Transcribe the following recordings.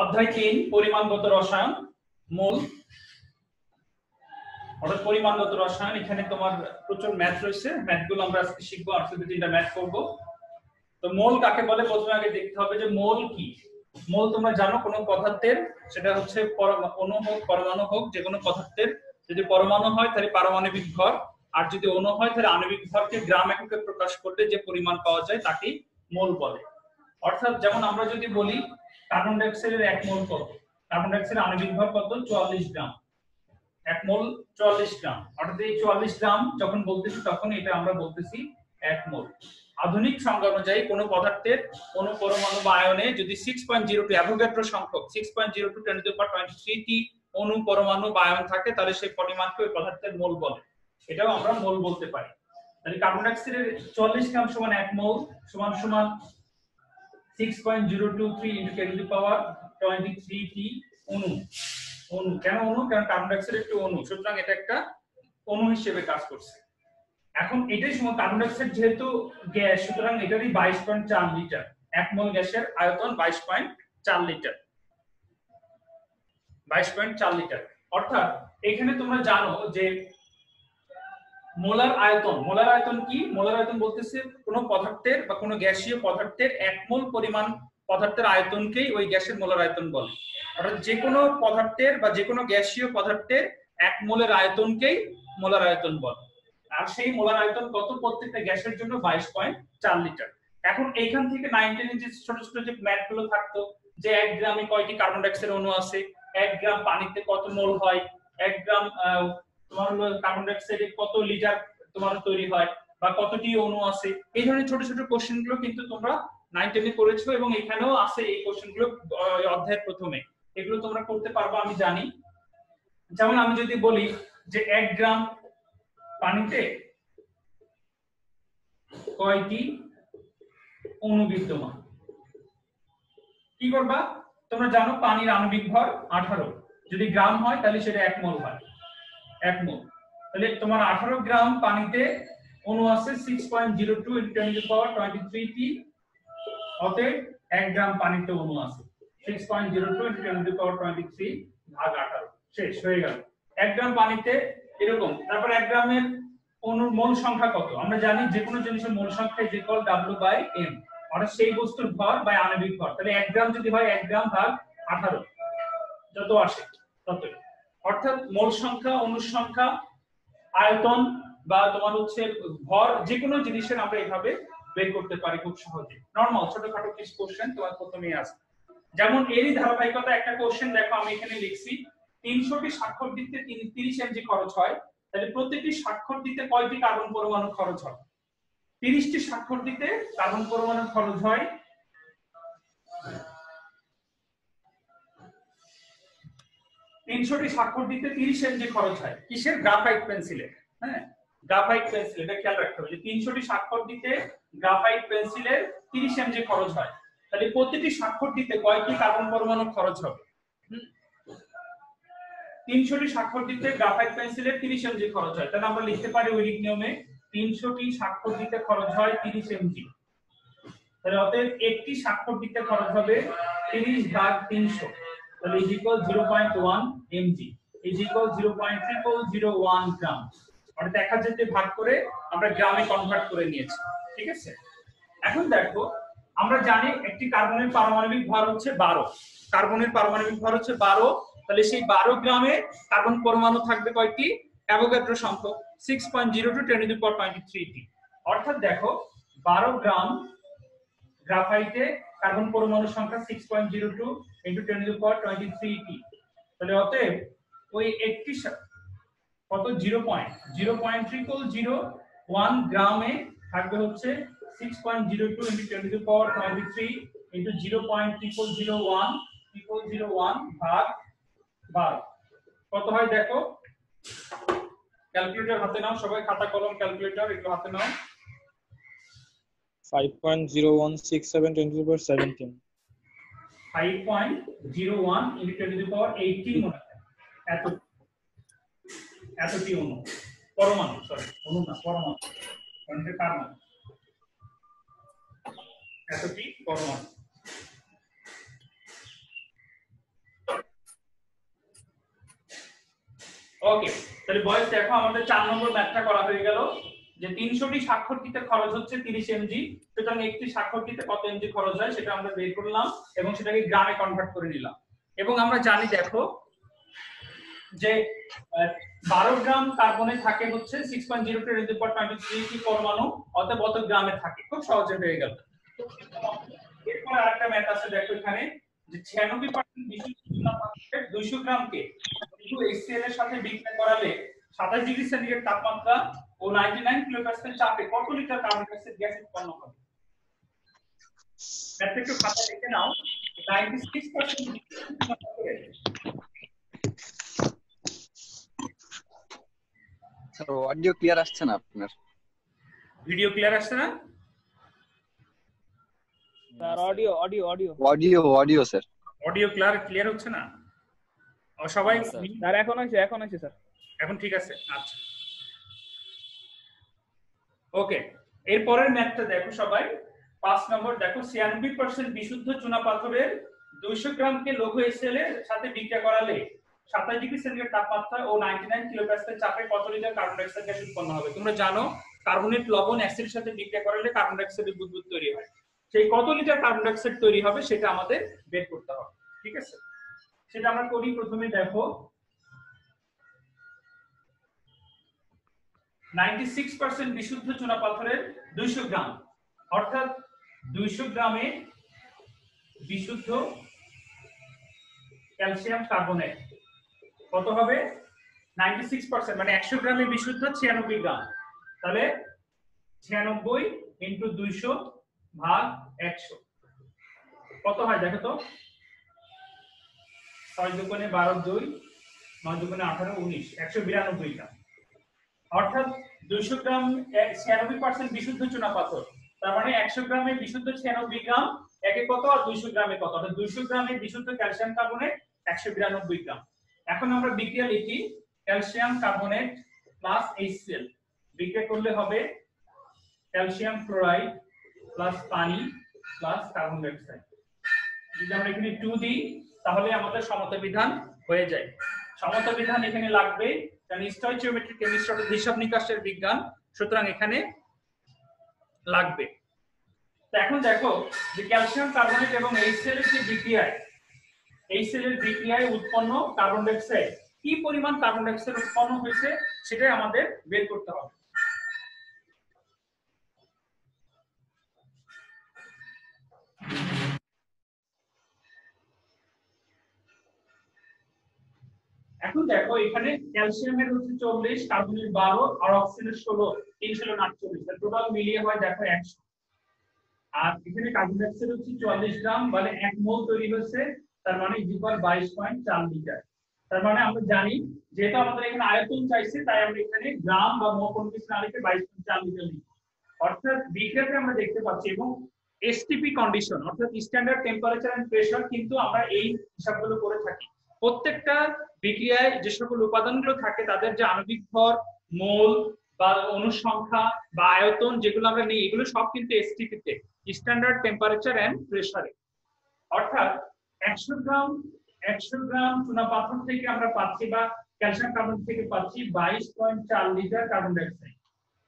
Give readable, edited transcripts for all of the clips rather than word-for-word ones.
অধ্যায় 3 পরিমাণগত রসায়ন মূল অর্থাৎ পরিমাণগত রসায়ন। এখানে তোমার প্রচুর ম্যাথ রয়েছে, ম্যাথগুলো আমরা আজকে শিখবো। আজকে 2-3টা ম্যাথ করব। তো মোল কাকে বলে প্রথমে আগে দেখতে হবে যে মোল কি। মোল তোমরা জানো কোন পদার্থের, সেটা হচ্ছে অণু হোক পরমাণু হোক, যে কোনো পদার্থের যদি পরমাণু হয় তাহলে পারমাণবিক ভর, আর যদি অণু হয় তাহলে আণবিক ভরকে গ্রাম এককে প্রকাশ করলে যে পরিমাণ পাওয়া যায় তাকে মোল বলে। অর্থাৎ যেমন আমরা যদি বলি কার্বন ডাই অক্সাইডের 1 মোল কত, কার্বন ডাই অক্সাইডের আণবিক ভর কত, 44 গ্রাম। 1 মোল 44 গ্রাম। অর্থাৎ এই 44 গ্রাম যখন বলতেছি তখন এটা আমরা বলতেছি 1 মোল। আধুনিক সংজ্ঞা অনুযায়ী কোন পদার্থের কোন পরমাণু বা আয়নে যদি 6.02 অ্যাভোগাড্রো সংখ্যক 6.02 × 10⁻23 টি অণু পরমাণু বা আয়ন থাকে তাহলে সেই পরিমাণকে ওই পদার্থের মোল বলে। এটাও আমরা মোল বলতে পারি। তাহলে কার্বন ডাই অক্সাইডের 44 গ্রাম সমান 1 মোল সমান সমান 6.023 × 10⁻23 টি অণু। অণু কেন অণু? কারণ কার্বন ডাই অক্সাইড একটি অণু, সুতরাং এটা একটা অণু হিসেবে কাজ করছে। এখন এটাই সময় কার্বন ডাই অক্সাইড যেহেতু গ্যাস, সুতরাং এটারই 22.4 লিটার। 1 মোল গ্যাসের আয়তন 22.4 লিটার। 22.4 লিটার। অর্থাৎ এখানে তোমরা জানো যে মোলার আয়তন, মোলার আয়তন কি? মোলার আয়তন বলতেছে কোন পদার্থের বা কোন গ্যাসীয় পদার্থের 1 মোল পরিমাণ পদার্থের আয়তনকেই ওই গ্যাসের মোলার আয়তন বলে। অর্থাৎ যে কোনো পদার্থের বা যে কোনো গ্যাসীয় পদার্থের 1 মোলের আয়তনকেই মোলার আয়তন বলে। আর সেই মোলার আয়তন কত? প্রত্যেকটা গ্যাসের জন্য 22.4 লিটার। এখন এইখান থেকে 9-10 যে ছোট ছোট যে ম্যাথ গুলো থাকতো যে 1 গ্রামে কয়টি কার্বন ডাই অক্সাইড অণু আছে, 1 গ্রাম পানিতে কত মোল হয়, 1 গ্রাম তোমার হলো কার্বন ডাই অক্সাইডে কত লিটার তোমার তৈরি হয়, বা কতটি অণু আছে, এই ধরনের ছোট ছোট কোশ্চেন গুলো কিন্তু তোমরা 9-10 এ করেছো এবং এখানেও আছে এই কোশ্চেন গুলো অধ্যায়ের প্রথমে। এগুলো তোমরা করতে পারবে আমি জানি। যেমন আমি যদি বলি যে 1 গ্রাম পানিতে কয়টি অণু বিদ্যমান, কি করবা? তোমরা জানো পানির আণবিক ভর 18, যদি গ্রাম হয় তাহলে সেটা 1 মোল হয়। 1 মোল তাহলে তোমার 18 গ্রাম পানিতে অণু আছে 6.02 × 10⁻23 টি। অতএব 1 গ্রাম পানিতে অণু আছে 6.02 × 10⁻23 ভাগ 18। শেষ হয়ে গেল। 1 গ্রাম পানিতে এরকম। তারপর 1 গ্রামের অণুর মোল সংখ্যা কত? আমরা জানি যে কোনো জিনিসের মোল সংখ্যা W/m, অর্থাৎ সেই বস্তুর ভর বাই আণবিক ভর। তাহলে 1 গ্রাম যদি হয় 1 গ্রাম ভাগ 18, যত আসে ততই। অর্থাৎ মোল সংখ্যা, অণুর সংখ্যা, আয়তন বা তোমার হচ্ছে ভর, যে কোনো জিনিসের আমরা এইভাবে বের করতে পারি খুব সহজে। নরমাল ছোটখাটো কিছু কোশ্চেন তোমার প্রথমেই আসে। যেমন এরই ধারাবাহিকতা একটা কোশ্চেন দেখো, আমি এখানে লিখছি 300টি স্বাক্ষর দিতে 30 mg খরচ হয়, তাহলে প্রতিটি স্বাক্ষর দিতে কয়টি কার্বন পরমাণু খরচ হয়? 30টি স্বাক্ষর দিতে কার্বন পরমাণু খরচ হয় 300টি স্বাক্ষর দিতে 30 mg খরচ হয়। কিসের? গ্রাফাইট পেন্সিলের। হ্যাঁ, গ্রাফাইট পেন্সিল, এটা খেয়াল রাখতে হবে যে 300টি স্বাক্ষর দিতে গ্রাফাইট পেন্সিলের 30 mg খরচ হয়। তাহলে প্রতিটি স্বাক্ষর দিতে কয়টি কার্বন পরমাণু খরচ হবে? 300টি স্বাক্ষর দিতে গ্রাফাইট পেন্সিলের 30 mg খরচ হয়। তাহলে আমরা লিখতে পারি ঐরিক নিয়মে 300টি স্বাক্ষর দিতে খরচ হয় 30 mg। তাহলে অতএব একটি স্বাক্ষর দিতে খরচ হবে 30/300, তাহলে is equal 0.1 mg, is equal 0.0001 গ্রাম। অর্থাৎ 1000 দিয়ে ভাগ করে আমরা গ্রামে কনভার্ট করে নিয়েছি। ঠিক আছে? এখন দেখো আমরা জানি একটি কার্বনের পারমাণবিক ভর হচ্ছে 12। কার্বনের পারমাণবিক ভর হচ্ছে 12, তাহলে সেই 12 গ্রামে কার্বন পরমাণু থাকবে কয়টি? অ্যাভোগাড্রো সংখ্যক 6.02 × 10⁻23 টি। অর্থাৎ দেখো 12 গ্রাম গ্রাফাইটে কার্বন পরমাণুর সংখ্যা 6.02 × 10⁻23 টি। তাহলে অতএব ওই একটি কত 0.00001 গ্রামে থাকবে হচ্ছে 6.02 × 10⁻23 × 0.0001 ভাগ 12 কত হয় দেখো। ক্যালকুলেটর হাতে নাও, সবাই খাতা কলম ক্যালকুলেটর এগুলো হাতে নাও। 5.0167 × 10⁻17, 5.01 × 10⁻18 এত এতটি অণু পরমাণু, সরি অণু না পরমাণু, কারণ এটা কার্বন, এতটি পরমাণু। ওকে, তাহলে বয়স দেখো আমাদের 4 নম্বর ম্যাথটা করা হয়ে গেল যে 300টি স্বাক্ষর দিতে খরচ হচ্ছে 30 এমজি, সুতরাং একটি স্বাক্ষর দিতে কত এমজি খরচ হয় সেটা আমরা বের করলাম এবং সেটাকে গ্রামে কনভার্ট করে নিলাম। এবং আমরা জানি দেখো যে 12 গ্রাম কার্বনে থাকে হচ্ছে 6.02 পরমাণু, অতএব কত গ্রামে থাকে, খুব সহজে হয়ে গেল। এরপর আরেকটা ম্যাথ আছে দেখো এখানে যে 96% বিশুদ্ধ চুনা পাথরের 200 গ্রামকে কিন্তু HCl এর সাথে বিক্রিয়া করালে 27 ডিগ্রি সেন্টিগ্রেড তাপমাত্রা ও 99 কিলোপাস্কেল চাপে কত litre carbon die oxide gas উৎপন্ন হবে? ম্যাথটা একটু খাতায় লিখে নাও। 96% স্যার অডিও ক্লিয়ার আসছে না আপনার? ভিডিও ক্লিয়ার আসছে না? Sir audio audio audio audio sir audio clear হচ্ছে না? ও সবাই স্যার এখন আছে স্যার। এখন ঠিক আছে, আচ্ছা ওকে। এরপরের ম্যাথটা দেখো সবাই, 5 নম্বর দেখো 96% বিশুদ্ধ চুনা পাথরের 200 গ্রামকে লৌহ HCl এর সাথে বিক্রিয়া করালে 27 ডিগ্রি সেন্টিগ্রেড তাপমাত্রা ও 99 কিলোপাস্কেল চাপে কত litre carbon die oxide gas উৎপন্ন হবে? তোমরা জানো কার্বনেট লবণ অ্যাসিডের সাথে বিক্রিয়া করালে কার্বন ডাই অক্সাইডের বুদবুদ তৈরি হয়, সেই কত লিটার কার্বন ডাই অক্সাইড তৈরি হবে সেটা আমাদের বের করতে হবে। ঠিক আছে, সেটা আমরা করি। প্রথমে দেখো 96% বিশুদ্ধ চুনা পাথরের 200 গ্রাম, অর্থাৎ 200 গ্রামে বিশুদ্ধ ক্যালসিয়াম কার্বনেট কত হবে? 96%, মানে 100 গ্রামে বিশুদ্ধ 96 গ্রাম, তাহলে 96 ইনটু 200 ভাগ 100 কত হয় দেখো তো? 6 দুগুণে 12, 2 9 দুগুণে 18, 19, 192 গ্রাম। অর্থাৎ 200 গ্রাম 96% বিশুদ্ধ চুনা পাথর, তার মানে 100 গ্রামে বিশুদ্ধ 96 গ্রাম একে কত, আর 200 গ্রামে কত, অর্থাৎ 200 গ্রামে বিশুদ্ধ ক্যালসিয়াম কার্বনেট 192 গ্রাম। এখন আমরা বিক্রিয়া লিখি ক্যালসিয়াম কার্বনেট প্লাস HCl, বিক্রিয়া করলে হবে ক্যালসিয়াম ক্লোরাইড প্লাস পানি প্লাস কার্বন ডাই অক্সাইড। যদি আমরা এখানে 2 দিই তাহলে আমাদের সমতা বিধান হয়ে যায়। সমতা বিধান এখানে লাগবে কারণ স্টয়চিওমেট্রিক কেমিস্ট্রি অর্থাৎ হিসাব নিকাশের বিজ্ঞান, সুতরাং এখানে লাগবে। তো এখন দেখো যে ক্যালসিয়াম কার্বনেট এবং HCl এর যে বিক্রিয়ায়, HCl এর বিক্রিয়ায় উৎপন্ন কার্বন ডাই অক্সাইড কি পরিমাণ কার্বন ডাই অক্সাইড উৎপন্ন হয়েছে সেটাই আমাদের বের করতে হবে। এখন দেখো এখানে ক্যালসিয়ামের হচ্ছে 40, কার্বনের 12 আর অক্সিজেনের 16, 3 ছিল 48, টোটাল মিলিয়ে হয় দেখো 100। আর এখানে কার্বন ডাই অক্সাইড হচ্ছে 44 গ্রাম, মানে 1 মোল তৈরি হয়েছে, তার মানে ইকুয়াল 22.4 লিটার। তার মানে আমরা জানি যেহেতু আমাদের এখানে আয়তন চাইছে তাই আমরা এখানে গ্রাম বা মোল কোন কিছু না লিখে 22.4 লিটার লিখি। অর্থাৎ বিক্রিয়াতে আমরা দেখতে পাচ্ছি এবং এসটিপি কন্ডিশন অর্থাৎ স্ট্যান্ডার্ড টেম্পারেচার এন্ড প্রেসার কিন্তু আমরা এই হিসাবগুলো করে থাকি। প্রত্যেকটা বিক্রিয়ায় যে সকল উপাদানগুলো থাকে তাদের যে আণবিক ভর, মোল বা অনুসংখ্যা বা আয়তন যেগুলো আমরা নিই এগুলো সব কিন্তু এসটিপি তে, স্ট্যান্ডার্ড টেম্পারেচার এন্ড প্রেসারে। অর্থাৎ 100 গ্রাম চুনা পাথর থেকে আমরা পাচ্ছি বা ক্যালসিয়াম কার্বন থেকে পাচ্ছি 22.4 লিটার কার্বন ডাই অক্সাইড।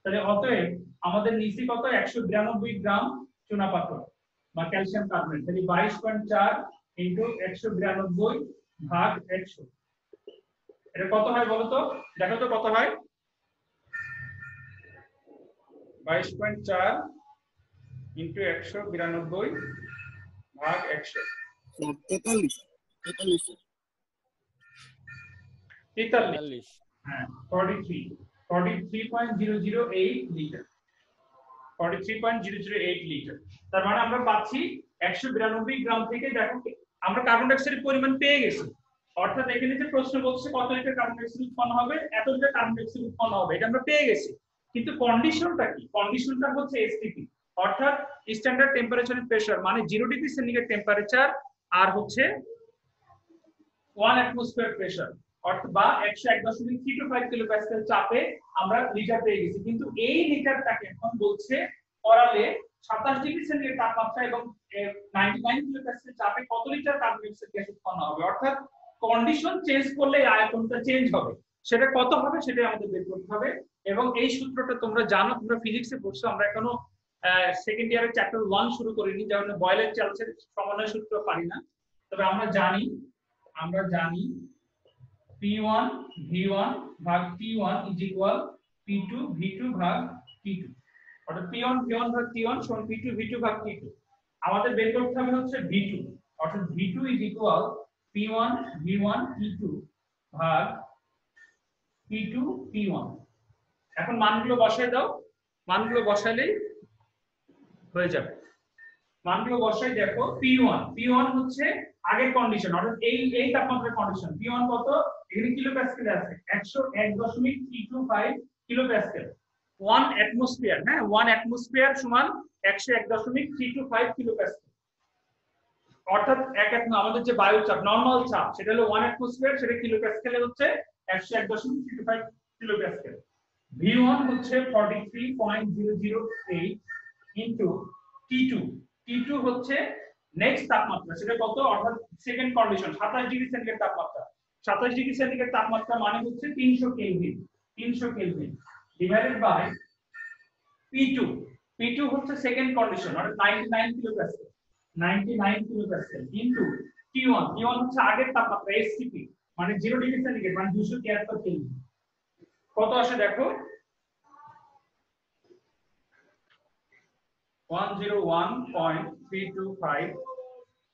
তাহলে অতএব আমাদের নিচে কত, 192 গ্রাম চুনা পাথর বা ক্যালসিয়াম কার্বনেট, তাহলে 22.4 ইনটু 192 ভাগ 100, এটা কত হয় বলো তো? দেখো তো কত হয়? 22.4 ইনটু 192 ভাগ 100, 43, হ্যাঁ 43.008 লিটার, 43.008 লিটার। তার মানে আমরা পাচ্ছি 192 গ্রাম থেকে দেখো আমরা কার্বন ডাই অক্সাইডের পরিমাণ পেয়ে গেছি। অর্থাৎ এখানে যে প্রশ্ন বলছে কত লিটার কার্বন ডাই অক্সাইড উৎপন্ন হবে, এত লিটার কার্বন ডাই অক্সাইড উৎপন্ন হবে, এটা আমরা পেয়ে গেছি। কিন্তু কন্ডিশনটা কি? কন্ডিশনটা হচ্ছে এসটিপি অর্থাৎ স্ট্যান্ডার্ড টেম্পারেচার এন্ড প্রেসার, মানে 0 ডিগ্রি সেন্টিগ্রেড টেম্পারেচার আর হচ্ছে 1 অ্যাটমসফিয়ার প্রেসার অর্থাৎ বা 101.325 কিলোপাস্কেল চাপে আমরা লিটার পেয়ে গেছি। কিন্তু এই লিটারটাকে এখন বলছে করালে 27 ডিগ্রি সেন্টিগ্রেড তাপমাত্রা এবং 99 কিলোপাস্কেল চাপে কত litre carbon die oxide gas উৎপন্ন হবে। অর্থাৎ কন্ডিশন চেঞ্জ করলে আয়তনটা চেঞ্জ হবে। সেটা কত হবে সেটাই আমাদের বের করতে হবে। এবং এই সূত্রটা তোমরা জানো, তোমরা ফিজিক্সে পড়ছো, আমরা এখনো সেকেন্ড ইয়ারের চ্যাপ্টার 1 শুরু করিনি, যেমন বয়েলের চার্লসের সমন্বয় সূত্র পারি না। তবে আমরা জানি P1 V1 ভাগ T1 is equal P2 V2 ভাগ T2, অর্থাৎ P1 V1 ভাগ T1 সমান P2 V2 ভাগ T2। আমাদের বের করতে হবে হচ্ছে V2, অর্থাৎ V2 is equal P1 V1 T2 ভাগ P2 P1। এখন মানগুলো বসায় দাও, মানগুলো বসালেই হয়ে যাবে। মানগুলো বসাই, দেখো P1 হচ্ছে আগের কন্ডিশন, অর্থাৎ এই তাপমাত্রার কন্ডিশন। P1 কত, এখানে কিলো প্যাসকেলে আছে 101.325 কিলো প্যাসকেল। 1 অ্যাটমোস্ফিয়ার, হ্যাঁ 1 অ্যাটমোস্ফিয়ার সমান 101.325 কিলো প্যাসকেল। অর্থাৎ আমাদের যে বায়ুচাপ নরমাল চাপ সেটা হলো 1 অ্যাটমোস্ফিয়ার, সেটা কিলো প্যাসকেলে হচ্ছে 101.325 কিলো প্যাসকেল। V1 হচ্ছে 43.008 ইনটু T2 হচ্ছে নেক্সট তাপমাত্রা, সেটা কত, অর্থাৎ সেকেন্ড কন্ডিশন 27 ডিগ্রি সেন্টিগ্রেড তাপমাত্রা। 27 ডিগ্রি সেন্টিগ্রেড তাপমাত্রা মানে হচ্ছে 300 কেলভিন, ডিভাইডেড বাই P2 হচ্ছে সেকেন্ড কন্ডিশন, অর্থাৎ 99 কিলো প্যাসকেল, ইনটু T1 হচ্ছে আগের তাপমাত্রা STP মানে 0 ডিগ্রি সেন্টিগ্রেড মানে 273 কেলভিন। কত আসে দেখো, 101.325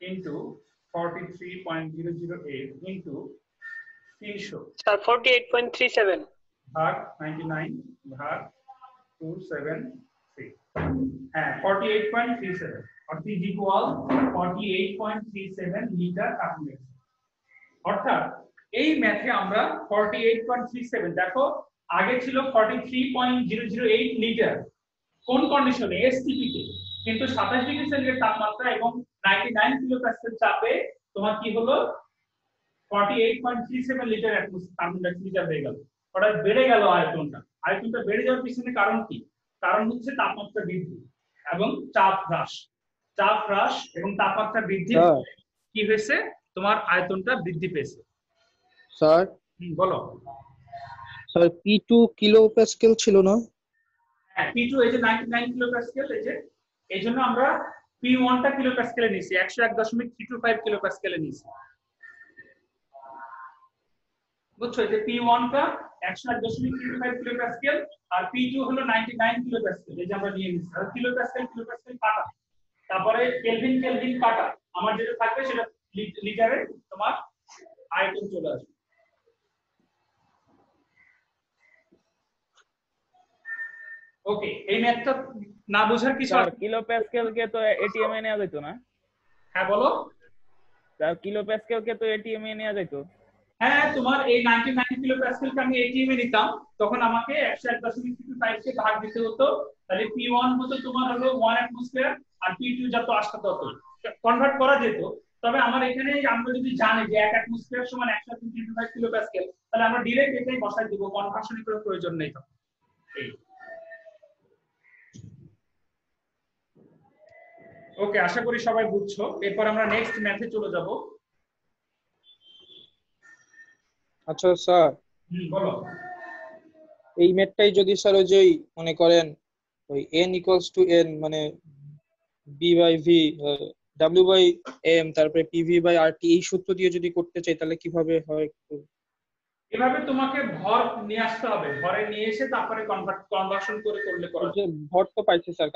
into 43.008 into 300 স্যার 48.37 ভাগ 99 ভাগ 273, হ্যাঁ 48.37, অর্থাৎ is equal 48.37 litre carbon die অক্সাইড। অর্থাৎ এই ম্যাথে আমরা 48.37, দেখো আগে ছিল 43.008 লিটার, কোন কন্ডিশনে, এসটিপি তে, কিন্তু 27 ডিগ্রি সেন্টিগ্রেড তাপমাত্রা এবং 99 কিলো প্যাসকেল চাপে তোমার কি হলো 48.37 লিটার কার্বন ডাই অক্সাইড হয়ে গেল। অর্থাৎ বেড়ে গেল আয়তনটা বেড়ে যাওয়ার পিছনে কারণ কি, কারণ হচ্ছে তাপমাত্রা বৃদ্ধি এবং চাপ হ্রাস এবং তাপমাত্রা বৃদ্ধি কি হয়েছে, তোমার আয়তনটা বৃদ্ধি পেয়েছে। স্যার বলো স্যার P2 কিলো প্যাসকেল ছিল না? হ্যাঁ P2 এই যে 99 কিলো প্যাসকেল, এই জন্য আমরা P1 টা কিলো প্যাসকেলে নিয়েছি, 101.325 কিলো প্যাসকেলে নিয়েছি, বুঝছো? এই যে P1 টা 101.325 কিলো প্যাসকেল আর P2 হলো 99 কিলো প্যাসকেল, এই যে আমরা নিয়ে নিয়েছি। আর কিলো প্যাসকেল কাটা, তারপরে কেলভিন কাটা, আমার যেটা থাকবে সেটা লিটারে তোমার আয়তন চলে আসবে। ওকে, এই ম্যাথটা না বোঝার কিছু স্যার কিলো প্যাসকেল কে তো এটিএম এ নেওয়া যেত না? হ্যাঁ বলো। স্যার কিলো প্যাসকেল কে তো এটিএম এ নেওয়া যেত। হ্যাঁ তোমার এই 99 কিলো প্যাসকেলকে আমি এটিএম এ নিতাম, তখন আমাকে 101.325 কে ভাগ দিতে হতো, তাহলে P1 হতো তোমার হলো 1 অ্যাটমোস্ফিয়ার আর P2 যত আসতো তত কনভার্ট করা যেত। তবে আমার এখানে আমরা যদি জানি যে 1 অ্যাটমোস্ফিয়ার সমান 103.25 কিলো প্যাসকেল, তাহলে আমরা ডাইরেক্ট এটাই বসাই দিব, কনভার্সনের কোনো প্রয়োজন নেই তখন। ওকে, আশা করি সবাই বুঝছো। এরপর আমরা নেক্সট ম্যাথে চলে যাব। আচ্ছা স্যার, বলো। এই ম্যাথটাই যদি স্যার ওই যে মনে করেন ওই n ইকুয়ালস টু n মানে b by v w by m তারপরে pv বাই rt এই সূত্র দিয়ে যদি করতে চাই তাহলে কিভাবে হয় একটু? এভাবে তোমাকে ভর নিয়ে আসতে হবে, ভরে নিয়ে এসে তারপরে কনভার্সন করে করলে করা যে ভর তো পাইছি স্যার,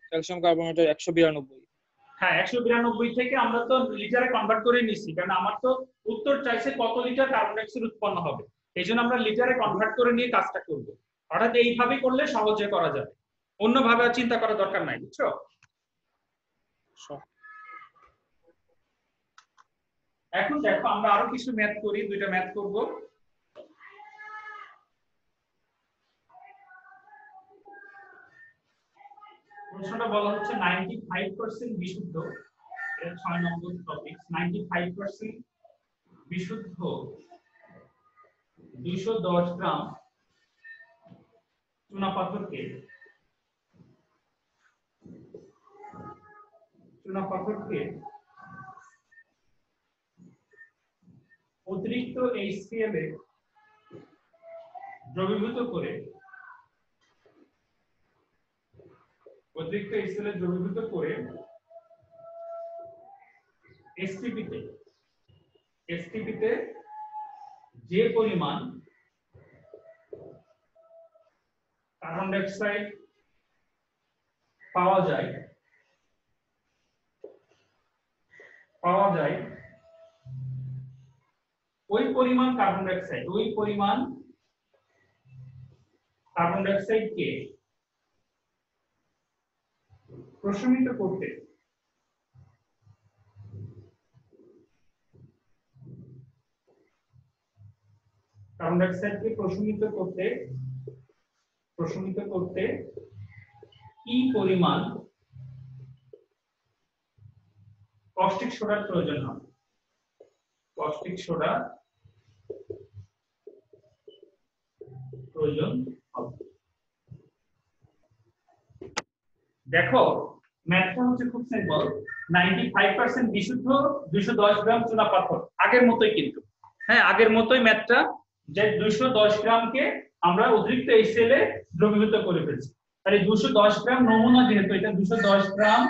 ক্যালসিয়াম কার্বনেটের 192। হ্যাঁ 192 থেকে আমরা তো লিটারে কনভার্ট করে নিছি, কারণ আমার তো উত্তর চাইছে কত লিটার কার্বন ডাই অক্সাইড উৎপন্ন হবে, এইজন্য আমরা লিটারে কনভার্ট করে নিয়ে কাজটা করব। অর্থাৎ এইভাবে করলে সহজে করা যাবে, অন্যভাবে চিন্তা করার দরকার নাই, বুঝছো? এখন দেখো আমরা আরো কিছু ম্যাথ করি, দুইটা ম্যাথ করব। প্রশ্নটা বলা হচ্ছে 95% বিশুদ্ধ, এর 6 নম্বর টপিক। 95% বিশুদ্ধ 210 গ্রাম চুনাপাথরকে অতিরিক্ত HCl এ দ্রবীভূত করে অতিরিক্ত HCl দ্রবীভূত করে STP তে যে পরিমাণ কার্বন ডাই অক্সাইড পাওয়া যায় ওই পরিমাণ কার্বন ডাই অক্সাইডকে প্রশমিত করতে কি পরিমাণ কস্টিক সোডার প্রয়োজন হবে দেখো ম্যাথটা হচ্ছে খুব সিম্পল 95% বিশুদ্ধ 210 গ্রাম চুনাপাথর আগের মতোই কিন্তু হ্যাঁ আগের মতোই ম্যাথটা যে 210 গ্রামকে আমরা অতিরিক্ত HCl এ দ্রবীভূত করে ফেলছি তাহলে 210 গ্রাম নমুনা যেহেতু এটা 210 গ্রাম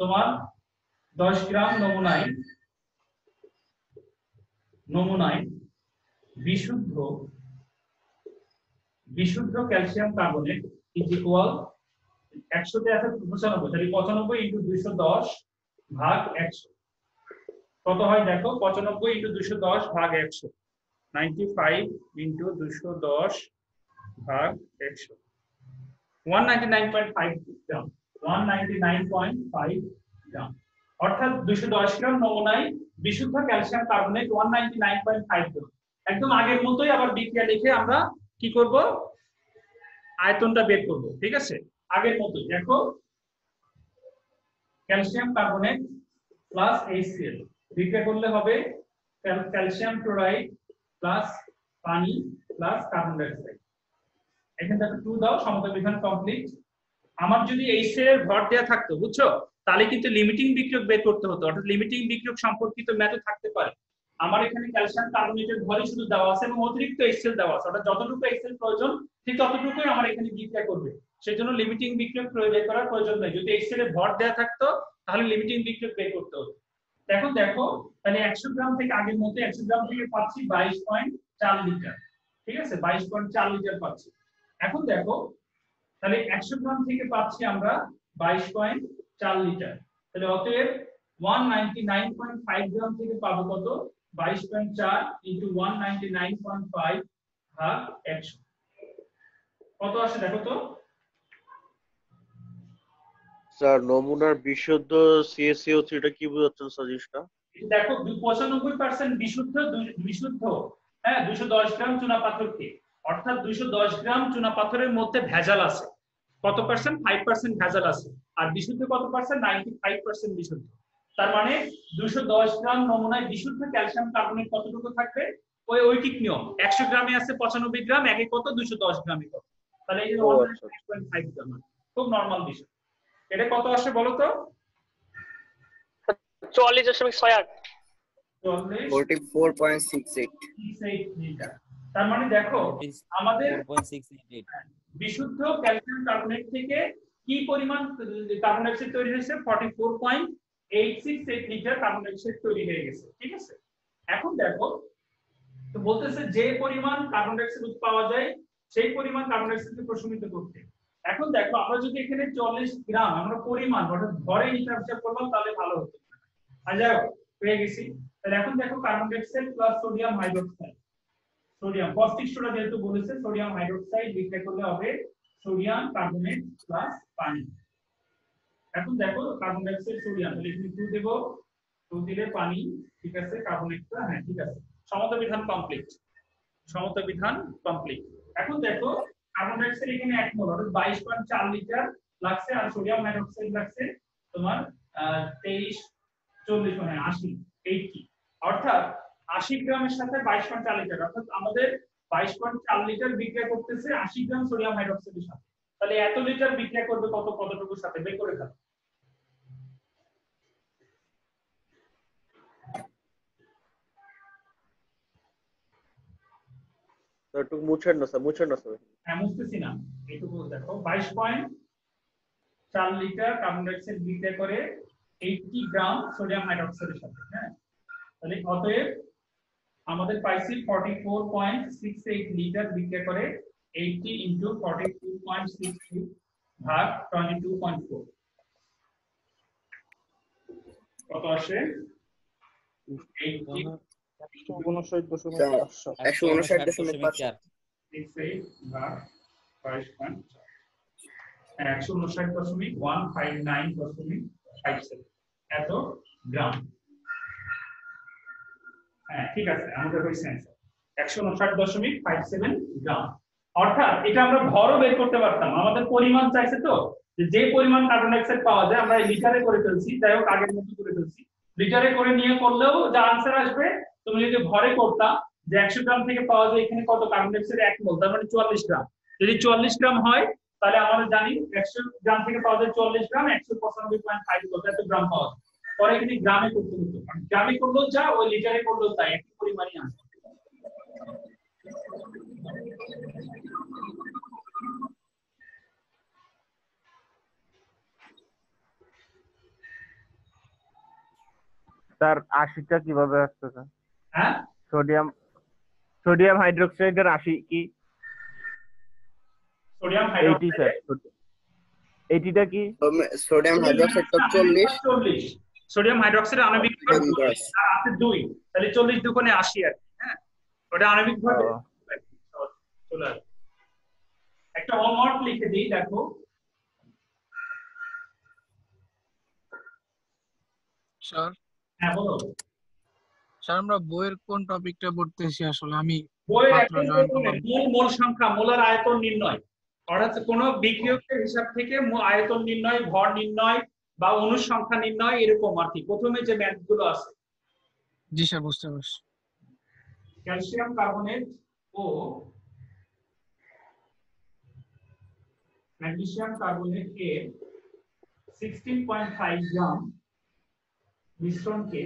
তোমার 10 গ্রাম নমুনায় বিশুদ্ধ ক্যালসিয়াম কার্বনেট ইজ ইকুয়াল 100 তে আছে 95 তাহলে 95 ইনটু 210 ভাগ 100 কত হয় দেখো 95 ইনটু 210 ভাগ 100 95 ইনটু 210 ভাগ 100 199.5 গ্রাম 199.5 গ্রাম অর্থাৎ 210 গ্রাম নমুনায় বিশুদ্ধ ক্যালসিয়াম কার্বনেট 199.5 গ্রাম একদম আগের মতোই আবার বিক্রিয়া লিখে আমরা কি করব আয়তনটা বের করব ঠিক আছে আগের মতোই দেখো ক্যালসিয়াম কার্বনেট প্লাস HCl বিক্রিয়া করলে হবে ক্যালসিয়াম ক্লোরাইড প্লাস পানি প্লাস কার্বন ডাই অক্সাইড এখানে দেখো 2 দাও সমতা বিধান কমপ্লিট আমার যদি HCl এর ভর দেয়া থাকতো বুঝছো তাহলে কিন্তু লিমিটিং বিক্রিয়ক বের করতে হতো অর্থাৎ লিমিটিং বিক্রিয়ক সম্পর্কিত মেথড থাকতে পারে আমার এখানে ক্যালসিয়াম কার্বনেটের ভরই শুধু দেওয়া আছে এবং অতিরিক্ত HCl দেওয়া আছে অর্থাৎ যতটুকু HCl প্রয়োজন ঠিক ততটুকুই আমার এখানে বিক্রিয়া করবে সেজন্য লিমিটিং বিক্রিয়ক প্রয়োগ করার প্রয়োজন নেই যদি HCl এর ভর দেয়া থাকতো তাহলে লিমিটিং বিক্রিয়ক বের করতে হতো দেখো তাহলে 100 গ্রাম থেকে আগের মতো 100 গ্রাম থেকে পাচ্ছি 22.4 লিটার ঠিক আছে 22.4 লিটার পাচ্ছি এখন দেখো তাহলে 100 গ্রাম থেকে পাচ্ছি আমরা 22.4 লিটার তাহলে অতএব 199.5 গ্রাম থেকে পাবো কত 22.4 ইনটু 199.5 ভাগ 100 কত আসে দেখো তো স্যার নমুনার বিশুদ্ধ CaCO3 টা কি বোঝাচ্ছেন সাজিশটা দেখো 95% বিশুদ্ধ হ্যাঁ 210 গ্রাম চুনাপাথরকে অর্থাৎ 210 গ্রাম চুনাপাথরের মধ্যে ভেজাল আছে কত পার্সেন্ট 5% ভেজাল আছে আর বিশুদ্ধ কত পার্সেন্ট 95% বিশুদ্ধ তার মানে 210 গ্রাম নমুনায় বিশুদ্ধ ক্যালসিয়াম কার্বনেট কতটুকু থাকবে ওই ঐকিক নিয়ম 100 গ্রামে আছে 95 গ্রাম একে কত 210 গ্রামে কত তাহলে এই যে 1.5 গ্রাম খুব নরমাল বিষয় এটা কত আসে বলো তো 44.68 44.68 লিটার তার মানে দেখো আমাদের 4.688 বিশুদ্ধ ক্যালসিয়াম কার্বনেট থেকে কি পরিমাণ কার্বন ডাই অক্সাইড তৈরি হয়েছে 44.868 লিটার কার্বন ডাই অক্সাইড তৈরি হয়ে গেছে ঠিক আছে এখন দেখো তো বলতেছে যে পরিমাণ কার্বন ডাই অক্সাইড পাওয়া যায় সেই পরিমাণ কার্বন ডাই অক্সাইডকে প্রশমিত করতে এখন দেখো আমরা যদি এখানে 40 গ্রাম আমরা পরিমাণ অর্থাৎ ভরে হিসাব করলাম তাহলে ভালো হতো আর যাই হোক পেয়ে গেছি তাহলে এখন দেখো carbon die oxide plus sodium hydroxide sodium caustic soda যেহেতু বলেছে সোডিয়াম হাইড্রোক্সাইড বিক্রিয়া করলে হবে সোডিয়াম কার্বনেট প্লাস পানি এখন দেখো কার্বন ডাই অক্সাইড সোডিয়াম তাহলে এখানে 2 দেব 2 দিলে পানি ঠিক আছে কার্বনেটটা হ্যাঁ ঠিক আছে সমতা বিধান কমপ্লিট এখন দেখো কার্বন ডাই অক্সাইড এখানে 1 মোল অর্থাৎ 22.4 লিটার লাগছে আর সোডিয়াম হাইড্রোক্সাইড লাগছে তোমার 23 মানে 80 অর্থাৎ 80 গ্রামের সাথে 22.4 লিটার অর্থাৎ আমাদের 22.4 লিটার বিক্রিয়া করতেছে 80 গ্রাম সোডিয়াম হাইড্রোক্সাইডের সাথে তাহলে এত লিটার বিক্রিয়া করবে কতটুকুর সাথে বের করে ফেলো স্যার একটু মুছেন না স্যার। হ্যাঁ মুছতেছি না, এইটুকু দেখো 22.4 লিটার কার্বন ডাই অক্সাইড বিক্রিয়া করে 80 গ্রাম সোডিয়াম হাইড্রোক্সাইডের সাথে। হ্যাঁ, তাহলে অতএব আমাদের পাইছি 44.68 লিটার বিক্রিয়া করে 80 ইনটু 42.68 ভাগ 22.4 কত আসে? 80 159.5 68 ভাগ 22.4 159.159.57 এত গ্রাম। হ্যাঁ ঠিক আছে, আমাদের হয়েছে অ্যান্সার 159.57 গ্রাম। অর্থাৎ এটা আমরা ভরও বের করতে পারতাম, আমাদের পরিমাণ চাইছে তো, যে পরিমাণ কার্বন ডাই অক্সাইড পাওয়া যায় আমরা লিটারে করে ফেলছি, যাই হোক আগের মতো করে ফেলছি। লিটারে করে নিয়ে করলেও যা আনসার আসবে, তুমি যদি ঘরে করতাম যে 100 গ্রাম থেকে পাওয়া যায় এখানে কত কার্বন ডাই অক্সাইড 1 মোল, তার মানে 44 গ্রাম। যদি 44 গ্রাম হয় তাহলে আমরা জানি 100 গ্রাম থেকে পাওয়া যায় 44 গ্রাম, 195.5 কত এত গ্রাম পাওয়া যায়। পরে কিন্তু গ্রামে করতে হতো, গ্রামে করলেও যা ওই লিটারে করলেও তাই একই পরিমাণই আসে। স্যার 80টা কিভাবে আসতেছে? হ্যাঁ সোডিয়াম হাইড্রোক্সাইডের 80 কি? Sodium 80 hydroxide sir. 80টা কি? সোডিয়াম হাইড্রোক্সাইড 40 সোডিয়াম হাইড্রোক্সাইড আণবিক ভর 10 আর আছে 2, তাহলে 40 দুগুণে 80 আর কি। হ্যাঁ, ওটা আণবিক ভর চলে আসবে। একটা হোমওয়ার্ক লিখে দিই, দেখো স্যার হ্যাঁ বলো। স্যার আমরা বইয়ের কোন টপিকটা পড়তেছি আসলে? আমি বইয়ের মাত্র জয়েন করলাম। মোল সংখ্যা, মোলার আয়তন নির্ণয়, অর্থাৎ কোন বিক্রিয়কের হিসাব থেকে আয়তন নির্ণয়, ভর নির্ণয় বা অণুর সংখ্যা নির্ণয়, এরকম আর কি প্রথমে যে ম্যাথ গুলো আছে। জি স্যার, বুঝতে পারছি। ক্যালসিয়াম কার্বনেট ও ম্যাগনেসিয়াম কার্বনেট এর 16.5 গ্রাম মিশ্রণকে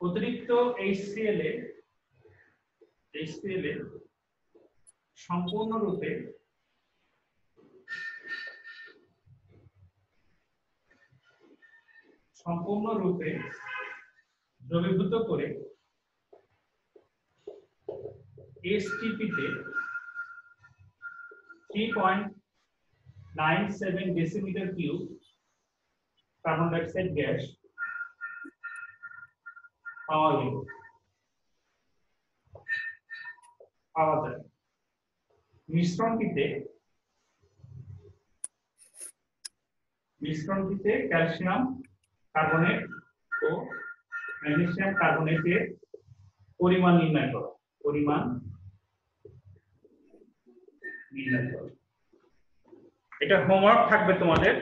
অতিরিক্ত HCl এর সম্পূর্ণরূপে দ্রবীভূত করে STP তে 3.97 decimetre cube carbon die oxide gas পাওয়া যায়। মিশ্রণটিতে ক্যালসিয়াম কার্বনেট ও ম্যাগনেসিয়াম কার্বনেটের পরিমাণ নির্ণয় করো। এটা হোমওয়ার্ক থাকবে তোমাদের।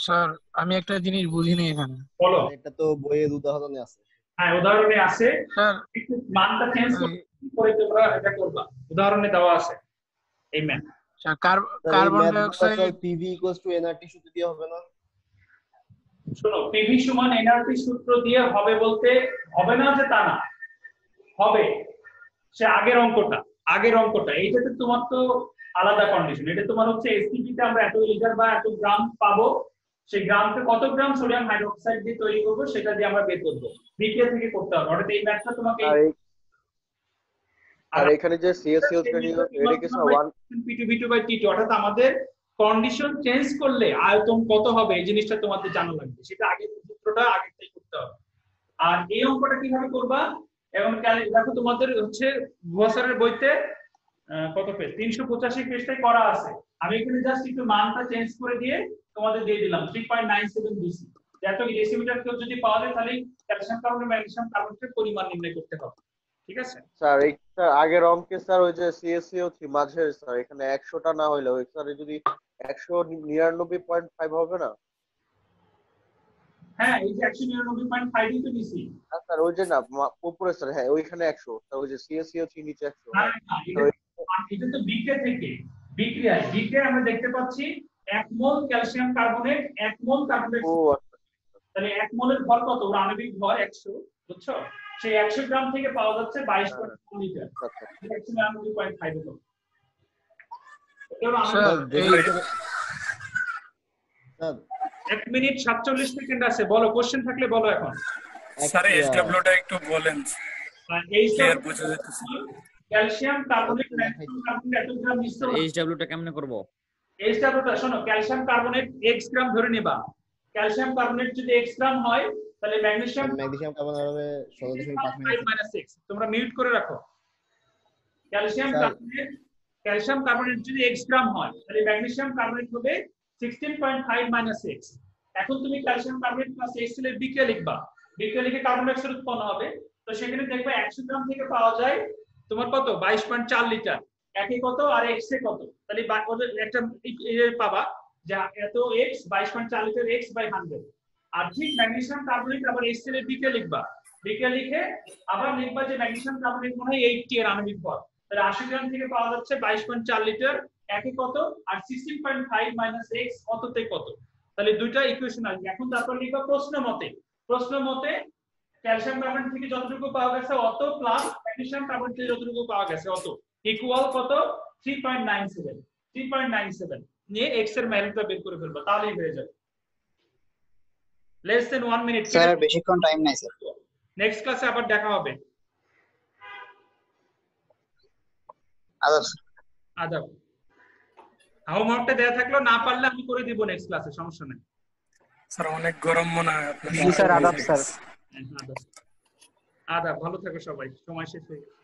স্যার আমি একটা জিনিস বুঝিনি এখানে। বলো। এটা তো বইয়ের উদাহরণে আছে। হ্যাঁ উদাহরণে আছে, স্যার একটু মানটা চেঞ্জ করে তোমরা এটা করবা, উদাহরণে দেওয়া আছে এই math. Sir carbon die oxide PV nRT সূত্র দিয়ে হবে না? শোনো, পিভি সমান এনআরটি সূত্র দিয়ে হবে বলতে হবে না যে তা না, হবে। সে আগের অঙ্কটা এইটাতে তোমার তো আলাদা কন্ডিশন। এটা তোমার হচ্ছে এসটিপি তে আমরা এত লিটার বা এত গ্রাম পাবো, সেই গ্রামকে কত গ্রাম সোডিয়াম হাইড্রোক্সাইড দিয়ে তৈরি করবো সেটা দিয়ে আমরা বের করবো, বিক্রিয়া থেকে করতে হবে। অর্থাৎ এই ম্যাথটা তোমাকে আর এখানে যে CaCO3 এটা কি 1 P2V2/T2, অর্থাৎ আমাদের কন্ডিশন চেঞ্জ করলে আয়তন কত হবে এই জিনিসটা তোমাদের জানা লাগবে, সেটা আগের সূত্রটা আগে থেকে করতে হবে। আর এই অঙ্কটা কিভাবে করবা, এখন দেখো তোমাদের হচ্ছে ভুয়া স্যারের বইতে কত পেজ, 385 পেজটাই করা আছে। আমি এখানে জাস্ট একটু মানটা চেঞ্জ করে দিয়ে তোমাদের দিয়ে দিলাম 3.97 ডিসি। এত ডেসিমিটার কেউ যদি পাওয়া যায় তাহলে ক্যালসিয়াম কার্বনেট ম্যাগনেসিয়াম কার্বনেটের পরিমাণ নির্ণয় করতে হবে। ঠিক আছে স্যার? এইটা আগের অঙ্কে স্যার ওই যে CaCO3 মাঝে স্যার এখানে 100টা না হইলে ওই স্যার যদি 199.5 হবে না? হ্যাঁ, এই যে 199.5 তো দিছি। স্যার ওই যে না উপরে স্যার, হ্যাঁ ওইখানে 100, স্যার ওই যে CaCO3 নিচে 100। না এটা তো বিক্রিয়ায় আমরা দেখতে পাচ্ছি 1 mole calcium carbonate 1 mole carbon dioxide. তাহলে 1 মোলের ভর কত? ওর আণবিক ভর 100, বুঝছো? সেই 100 গ্রাম থেকে পাওয়া যাচ্ছে 22.5 লিটার। ম্যাক্সিমাম 2.5 হলো। এবার স্যার স্যার 1 মিনিট 47 সেকেন্ড আছে, বলো কোশ্চেন থাকলে বলো এখন। স্যার এসডব্লিউটা একটু বলেন, ক্লিয়ার বোঝা যাচ্ছে। ক্যালসিয়াম কার্বনেট, ম্যাক্সিমাম কার্বনেট এত গ্রাম মিশ্রণ। এইচডব্লিউটা কেমনে করব? এইচডব্লিউটা শোনো, ক্যালসিয়াম কার্বনেট x গ্রাম ধরে নেবা। ক্যালসিয়াম কার্বনেট যদি x গ্রাম হয় তাহলে ম্যাগনেসিয়াম ম্যাগনেসিয়াম কার্বন হবে 16.5 -6। তোমরা মিউট করে রাখো। ক্যালসিয়াম কার্বনেট যদি x গ্রাম হয় তাহলে ম্যাগনেসিয়াম কার্বনেট হবে 16.5 - 6। এখন তুমি ক্যালসিয়াম কার্বনেট প্লাস HCl এর বিক্রিয়া লিখবা, বিক্রিয়া লিখে কার্বন ডাই অক্সাইড উৎপন্ন হবে। তো সেখানে দেখবে 100 গ্রাম থেকে পাওয়া যায় তোমার কত? 22.4 লিটার। একে কত আর x এ কত? তাহলে ওদের একটা পাবা যে এত x 22.4 লিটার x বাই 100। আর ঠিক ম্যাগনেসিয়াম কার্বনেট আবার HCl এর বিক্রিয়া লিখবা, বিক্রিয়া লিখে আবার লিখবা যে ম্যাগনেসিয়াম কার্বনেট মনে হয় 80 এর আণবিক ভর। তাহলে 80 গ্রাম থেকে পাওয়া যাচ্ছে 22.4 লিটার, একে কত আর 16.5 - x কততে কত। তাহলে দুইটা ইকুয়েশন আসবে। এখন তারপর লিখবা প্রশ্ন মতে ক্যালসিয়াম কার্বনেট থেকে যতটুকু পাওয়া গেছে অত প্লাস ম্যাগনেসিয়াম কার্বনেট থেকে যতটুকু পাওয়া গেছে অত ইকুয়াল কত? 3.97 নিয়ে x এর ভ্যালুটা বের করে ফেলবা, তাহলেই হয়ে যাবে। Less than 1 minute. স্যার বেশিক্ষণ টাইম নাই স্যার। নেক্সট ক্লাসে আবার দেখা হবে। আদাব। হোমওয়ার্কটা দেয়া থাকলো, না পারলে আমি করে দিব নেক্সট ক্লাসে, সমস্যা নেই। স্যার অনেক গরম মনে হয় আপনার। জি স্যার, আদাব স্যার। আদাব। ভালো থাকো সবাই, সময় শেষ হয়ে গেছে।